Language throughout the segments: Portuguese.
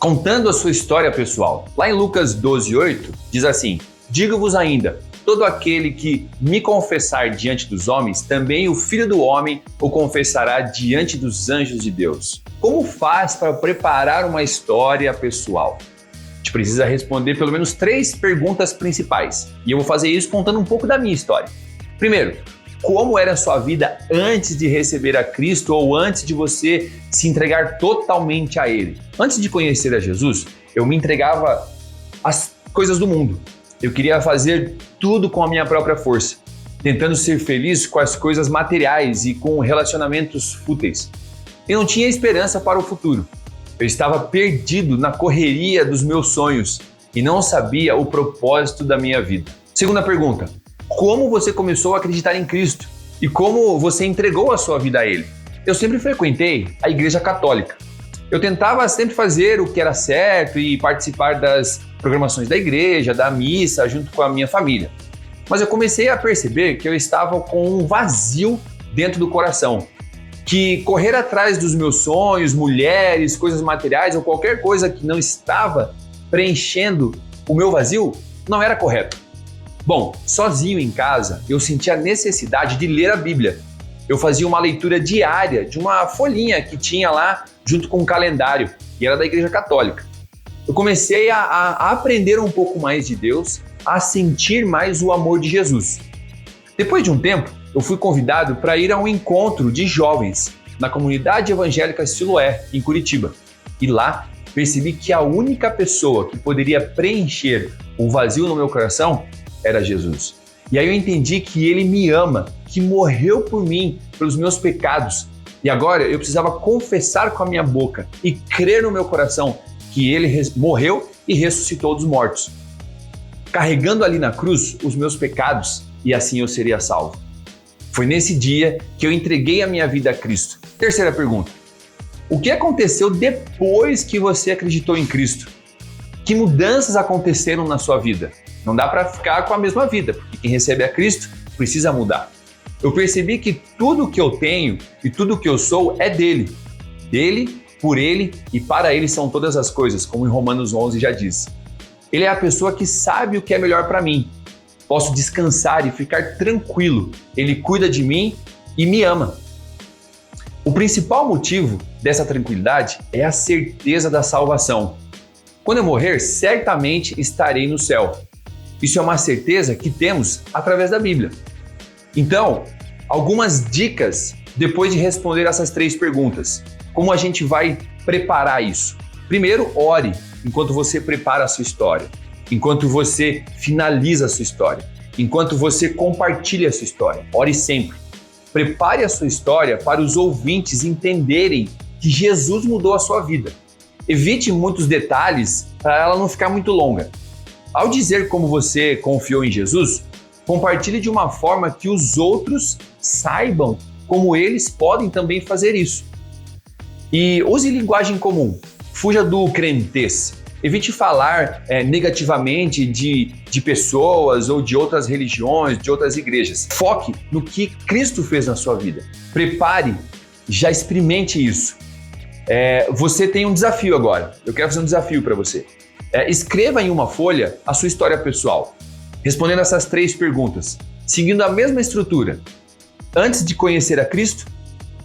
contando a sua história pessoal. Lá em Lucas 12:8, diz assim: digo-vos ainda, todo aquele que me confessar diante dos homens, também o Filho do Homem o confessará diante dos anjos de Deus. Como faz para preparar uma história pessoal? A gente precisa responder pelo menos 3 perguntas principais. E eu vou fazer isso contando um pouco da minha história. Primeiro, como era a sua vida antes de receber a Cristo ou antes de você se entregar totalmente a Ele? Antes de conhecer a Jesus, eu me entregava às coisas do mundo. Eu queria fazer tudo com a minha própria força, tentando ser feliz com as coisas materiais e com relacionamentos fúteis. Eu não tinha esperança para o futuro. Eu estava perdido na correria dos meus sonhos e não sabia o propósito da minha vida. Segunda pergunta: como você começou a acreditar em Cristo e como você entregou a sua vida a Ele? Eu sempre frequentei a Igreja Católica. Eu tentava sempre fazer o que era certo e participar das programações da igreja, da missa, junto com a minha família. Mas eu comecei a perceber que eu estava com um vazio dentro do coração, que correr atrás dos meus sonhos, mulheres, coisas materiais ou qualquer coisa que não estava preenchendo o meu vazio não era correto. Bom, sozinho em casa, eu sentia a necessidade de ler a Bíblia. Eu fazia uma leitura diária de uma folhinha que tinha lá junto com um calendário, e era da Igreja Católica. Eu comecei a aprender um pouco mais de Deus, a sentir mais o amor de Jesus. Depois de um tempo, eu fui convidado para ir a um encontro de jovens na comunidade evangélica Siloé, em Curitiba. E lá, percebi que a única pessoa que poderia preencher o vazio no meu coração era Jesus. E aí eu entendi que Ele me ama, que morreu por mim, pelos meus pecados. E agora eu precisava confessar com a minha boca e crer no meu coração que Ele morreu e ressuscitou dos mortos, carregando ali na cruz os meus pecados, e assim eu seria salvo. Foi nesse dia que eu entreguei a minha vida a Cristo. Terceira pergunta: o que aconteceu depois que você acreditou em Cristo? Que mudanças aconteceram na sua vida? Não dá para ficar com a mesma vida, porque quem recebe a Cristo precisa mudar. Eu percebi que tudo que eu tenho e tudo que eu sou é dele. Dele, por ele e para ele são todas as coisas, como em Romanos 11 já diz. Ele é a pessoa que sabe o que é melhor para mim. Posso descansar e ficar tranquilo. Ele cuida de mim e me ama. O principal motivo dessa tranquilidade é a certeza da salvação. Quando eu morrer, certamente estarei no céu. Isso é uma certeza que temos através da Bíblia. Então, algumas dicas depois de responder essas 3 perguntas. Como a gente vai preparar isso? Primeiro, ore enquanto você prepara a sua história, enquanto você finaliza a sua história, enquanto você compartilha a sua história. Ore sempre. Prepare a sua história para os ouvintes entenderem que Jesus mudou a sua vida. Evite muitos detalhes para ela não ficar muito longa. Ao dizer como você confiou em Jesus, compartilhe de uma forma que os outros saibam como eles podem também fazer isso. E use linguagem comum. Fuja do crentez. Evite falar negativamente de pessoas ou de outras religiões, de outras igrejas. Foque no que Cristo fez na sua vida. Prepare, já experimente isso. Você tem um desafio agora. Eu quero fazer um desafio para você. Escreva em uma folha a sua história pessoal, respondendo essas 3 perguntas, seguindo a mesma estrutura. Antes de conhecer a Cristo,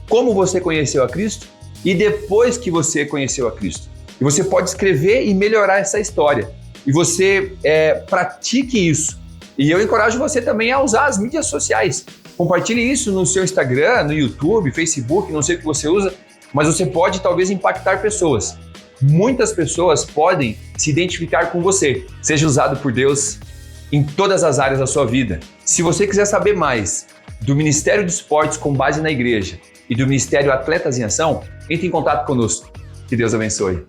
como você conheceu a Cristo e depois que você conheceu a Cristo. E você pode escrever e melhorar essa história. E você pratique isso. E eu encorajo você também a usar as mídias sociais. Compartilhe isso no seu Instagram, no YouTube, Facebook, não sei o que você usa, mas você pode talvez impactar pessoas. Muitas pessoas podem se identificar com você. Seja usado por Deus em todas as áreas da sua vida. Se você quiser saber mais do Ministério de Esportes com base na igreja e do Ministério Atletas em Ação, entre em contato conosco. Que Deus abençoe.